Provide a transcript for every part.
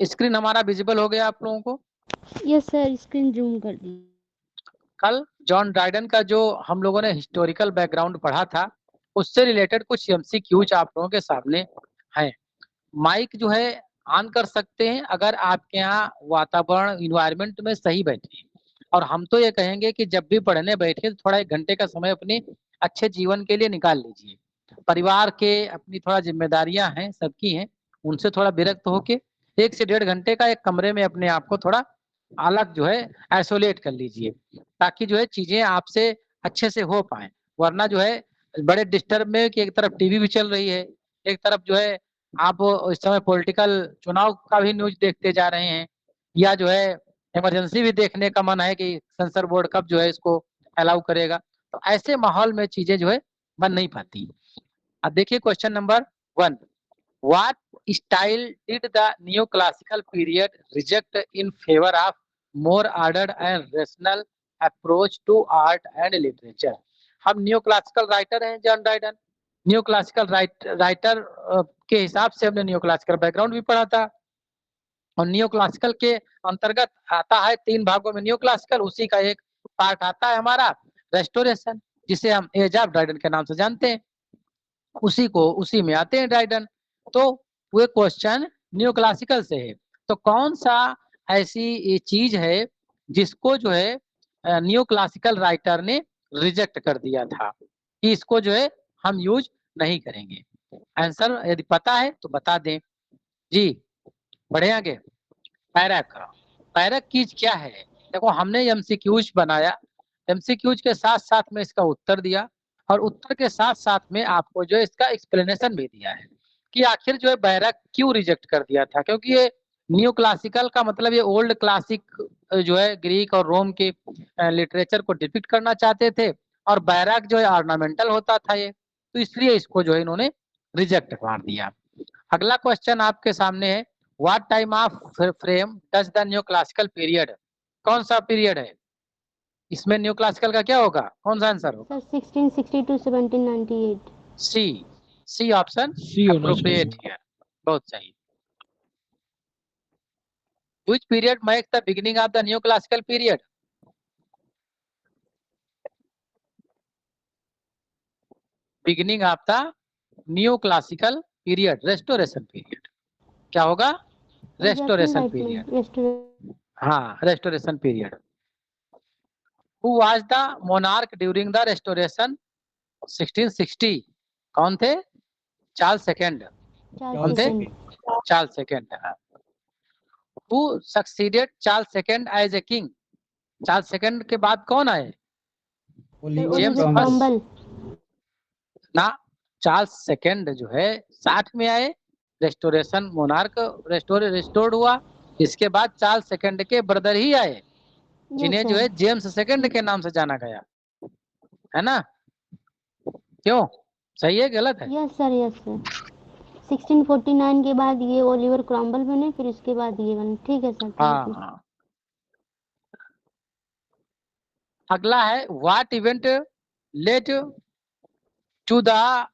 Screen हमारा visible हो गया आप लोगों को? यस सर, स्क्रीन जूम कर दी। कल जॉन ड्राइडन का जो हम लोगों ने हिस्टोरिकल बैकग्राउंड पढ़ा था, उससे रिलेटेड कुछ एमसीक्यूज आप लोगों के सामने हैं। माइक जो है ऑन कर सकते हैं अगर आपके यहाँ वातावरण इन्वायरमेंट में सही बैठे। और हम तो ये कहेंगे कि जब भी पढ़ने बैठे तो थोड़ा 1 घंटे का समय अपने अच्छे जीवन के लिए निकाल लीजिए। परिवार के अपनी थोड़ा जिम्मेदारियां हैं, सबकी हैं, उनसे थोड़ा विरक्त होके 1 से 1.5 घंटे का एक कमरे में अपने आप को थोड़ा अलग जो है आइसोलेट कर लीजिए, ताकि जो है चीजें आपसे अच्छे से हो पाए। वरना जो है बड़े डिस्टर्ब में कि एक तरफ टीवी भी चल रही है, एक तरफ जो है आप इस समय पॉलिटिकल चुनाव का भी न्यूज देखते जा रहे हैं, या जो है इमरजेंसी भी देखने का मन है कि सेंसर बोर्ड कब जो है इसको अलाउ करेगा। तो ऐसे माहौल में चीजें जो है बन नहीं पाती। अब देखिए question number 1, what style did the new classical period reject in favour of more ordered and rational approach to art and literature? हम न्यू क्लासिकल राइटर हैं John Dryden, new classical writer के हिसाब से हमने न्यू क्लासिकल बैकग्राउंड भी पढ़ा था। और न्यू क्लासिकल के अंतर्गत आता है 3 भागों में न्यू क्लासिकल, उसी का एक पार्ट आता है हमारा रेस्टोरेशन, जिसे हम एज ऑफ ड्राइडन के नाम से जानते हैं। उसी में आते हैं ड्राइडन। तो वो क्वेश्चन न्यू क्लासिकल से है। तो कौन सा ऐसी चीज है जिसको जो है न्यू क्लासिकल राइटर ने रिजेक्ट कर दिया था कि इसको जो है हम यूज नहीं करेंगे? आंसर यदि पता है तो बता दें जी। बढ़े आगे। पैरक। पैरक कीज क्या है? देखो हमने एमसीक्यूज बनाया, एमसीक्यूज के साथ साथ में इसका उत्तर दिया, और उत्तर के साथ साथ में आपको जो है इसका एक्सप्लेनेशन भी दिया है कि आखिर जो है बैरक क्यों रिजेक्ट कर दिया था। क्योंकि ये न्यू क्लासिकल का मतलब ये ओल्ड क्लासिक जो है ग्रीक और रोम के लिटरेचर को डिपिक्ट करना चाहते थे, और बैरक जो है ऑर्नामेंटल होता था ये, तो इसलिए इसको जो है इन्होंने रिजेक्ट कर दिया। अगला क्वेश्चन आपके सामने है, what time of frame does the new classical period? कौन सा पीरियड है इसमें? न्यू क्लासिकल का क्या होगा, कौन सा आंसर होगा? Sir 1660 to 1798। C. C option C होना अप्रोप्रिएट चाहिए। है, बहुत सही। Which period marks the beginning of the new classical period? Beginning of the new classical period, restoration period. क्या होगा? Restoration period. हाँ, restoration period. Who was the monarch during the restoration 1660? कौन थे? Charles second. कौन थे? Charles second. Who succeeded Charles second as a king? Charles second के बाद कौन आए? जेम्स फर्स्ट ना, चार्ल्स सेकंड जो है 60 में आए, रेस्टोरेशन मोनार्क रेस्टोर्ड हुआ। इसके बाद चार्ल्स सेकंड के ब्रदर ही आए, जिन्हें जो है जेम्स सेकंड के नाम से जाना गया, है ना? क्यों, सही है गलत है? Yes sir, yes sir. 1649 के बाद ये ओलिवर क्रॉम्वेल बने, फिर उसके बाद ये बने। ठीक है सर। हाँ। अगला है, what event led to the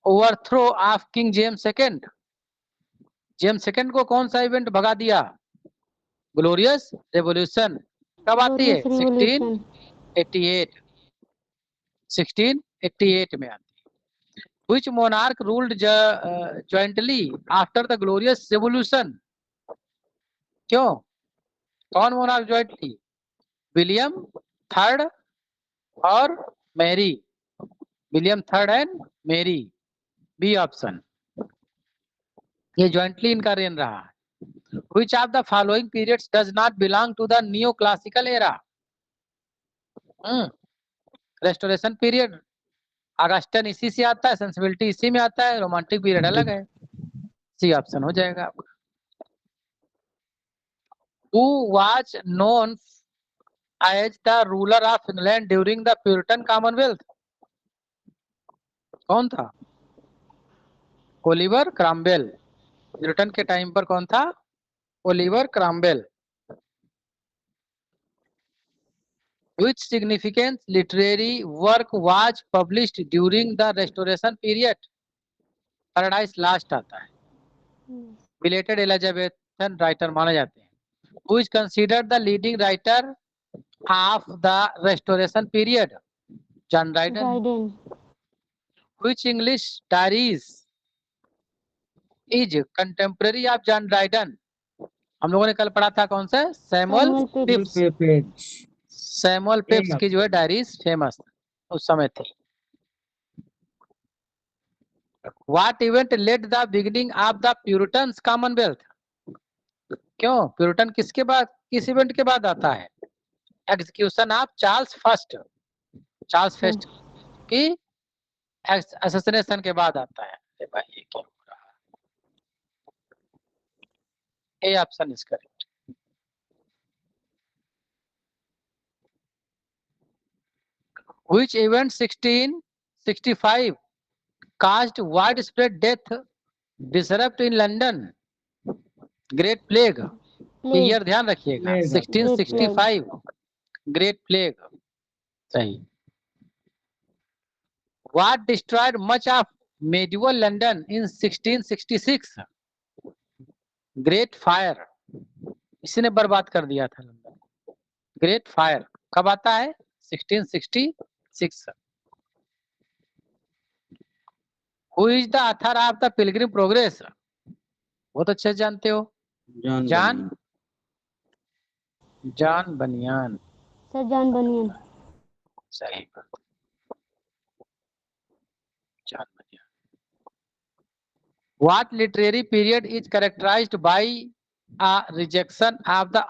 overthrow of King James second? James second को कौन सा इवेंट भगा दिया? Glorious revolution. कब आती है? 1688। 1688 में आती है। Which monarch ruled jointly after the glorious revolution? क्यों, कौन मोनार्क जॉइंटली? विलियम थर्ड और Mary. William third and Mary, B option. ये जॉइंटली इनका रेन रहा है। Which of the following periods does not belong to the neoclassical era? Restoration period Augustan इसी से आता है, सेंसिबिलिटी इसी में आता है, रोमांटिक पीरियड अलग है। सी ऑप्शन हो जाएगा आपका। Who was known as the ruler of England during the Puritan Commonwealth? कौन था? ओलिवर क्रॉम्वेल। ब्रिटेन के टाइम पर कौन था? Oliver क्रॉम्वेल। Which significant literary work was published during the Restoration period? Paradise last आता है, बिलेटेड एलिजाबेथ, राइटर माने जाते हैं। Who is considered the leading writer of the restoration period? John Dryden. Dryden. Which English diaries is contemporary of John Dryden? हम लोगों ने कल पढ़ा था कौन सा? Samuel Pep's. सैमुअल पेप्स की जो है डायरीज फेमस उस समय थे। What event led the beginning of the Puritans Commonwealth? क्यों प्यूरिटन किसके बाद, किस इवेंट के बाद आता है? Execution of Charles first. Charles first की असैसिनेशन के बाद आता है। अरे भाई ये क्या हो रहा है? A option is correct. Which event 1665 caused widespread death disrupt in London? Great plague. Year ध्यान रखिएगा 1665 ग्रेट प्लेग। सही। What destroyed much of medieval London in 1666? Great fire. इसने बर्बाद कर दिया था लंदन। ग्रेट फायर कब आता है? 1666। Who is the author of the Pilgrim Progress? बहुत अच्छे से जानते हो। जॉन बनियान। सर जॉन बनियन। सही बात। जॉन बनियान। What literary period is characterized by a rejection of the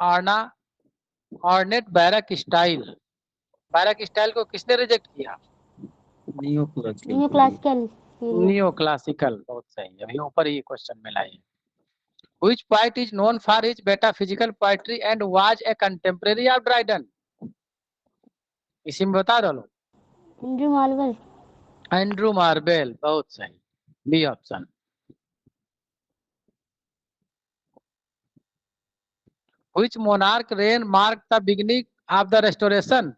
ornate baroque style? Barak style को किसने रिजेक्ट किया? New classical. New classical. बहुत सही। अभी ऊपर ही क्वेश्चन में लाए। Which poet is known for his metaphysical poetry and was a contemporary of Dryden? इसी में बता डालो। Andrew Marvell. Andrew Marvell. बहुत सही। B option. Which monarch reign marked the beginning of the restoration?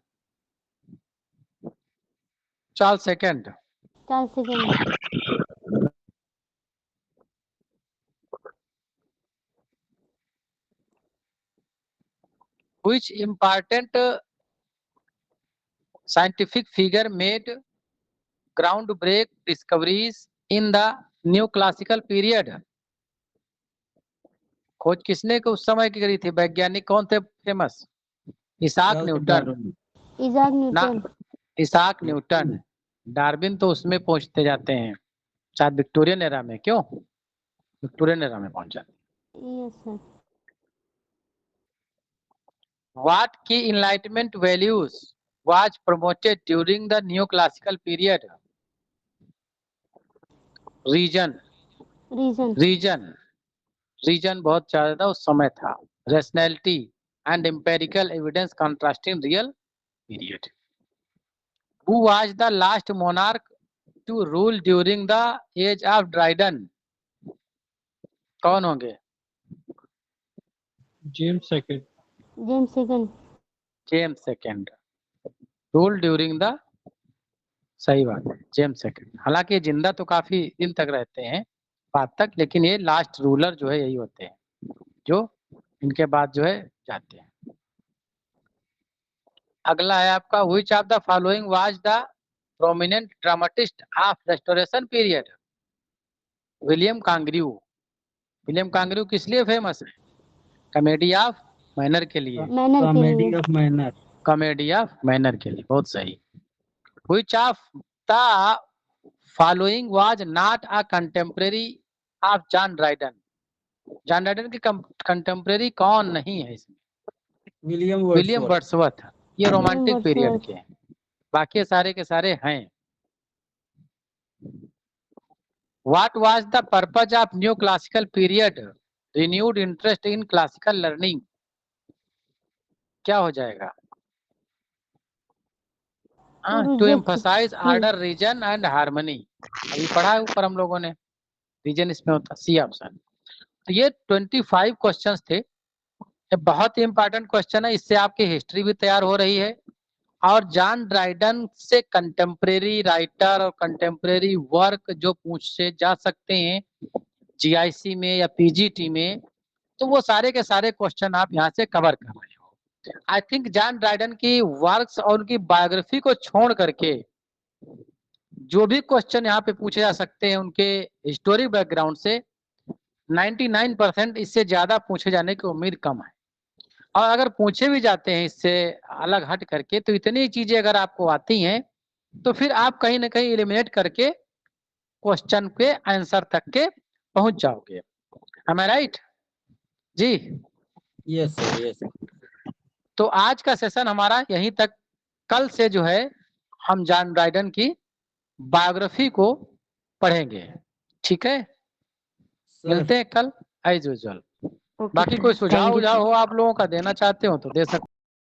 Charles II. Charles second. Which important scientific figure made groundbreak discoveries in the neoclassical period? खोज किसने को उस समय की करी थी? वैज्ञानिक कौन थे famous? Isaac Newton. Isaac Newton. Isaac Newton. Darwin तो उसमें पहुंचते जाते हैं शायद विक्टोरियन एरा में। क्यों विक्टोरियन एरा में पहुंच जाते? Yes sir. What key enlightenment values was promoted during the neoclassical period? Reason. Reason बहुत ज्यादा उस समय था। Rationality and empirical evidence contrasting real period. Who was the last monarch to rule during the age of Dryden? कौन होंगे? James second rule during the. सही बात है जेम्स सेकंड। हालांकि जिंदा तो काफी दिन तक रहते हैं बाद तक, लेकिन ये लास्ट रूलर जो है यही होते हैं जो इनके बाद जो है जाते हैं। अगला है आपका which of the following was the prominent dramatist of restoration period? William Congreve. William Congreve किस लिए फेमस है? कॉमेडी ऑफ मैनर के लिए। कॉमेडी ऑफ मैनर के लिए। बहुत सही। Which of the following was not a contemporary of John Dryden? John Dryden की कंटेम्परेरी कौन नहीं है इसमें? William Wordsworth. ये रोमांटिक पीरियड के हैं, बाकी सारे के सारे हैं। What was the purpose of new classical period? Renewed interest in classical learning. क्या हो जाएगा? To emphasize order, region and harmony. अभी पढ़ा है ऊपर हम लोगों ने। रीजन इसमें होता। C option. तो ये 25 क्वेश्चंस थे। ये बहुत ही इंपॉर्टेंट क्वेश्चन है। इससे आपकी हिस्ट्री भी तैयार हो रही है और जॉन ड्राइडन से कंटेम्परेरी राइटर और कंटेम्परेरी वर्क जो पूछे जा सकते हैं जीआईसी में या पीजीटी में, तो वो सारे के सारे क्वेश्चन आप यहाँ से कवर कर रहे हो। आई थिंक जॉन ड्राइडन की वर्क्स और उनकी बायोग्राफी को छोड़ करके जो भी क्वेश्चन यहाँ पे पूछे जा सकते हैं उनके हिस्टोरिक बैकग्राउंड से 99% इससे ज्यादा पूछे जाने की उम्मीद कम है। और अगर पूछे भी जाते हैं इससे अलग हट करके तो इतनी चीजें अगर आपको आती हैं तो फिर आप कहीं ना कहीं एलिमिनेट करके क्वेश्चन के आंसर तक के पहुंच जाओगे। Am I right? जी यस सर, यस। तो आज का सेशन हमारा यहीं तक। कल से जो है हम जॉन ड्राइडन की बायोग्राफी को पढ़ेंगे। ठीक है, मिलते हैं कल एज यूजुअल। ओके बाकी सर, कोई थैंक सुझाव यू उझाव सर। हो आप लोगों का देना चाहते हो तो दे सकते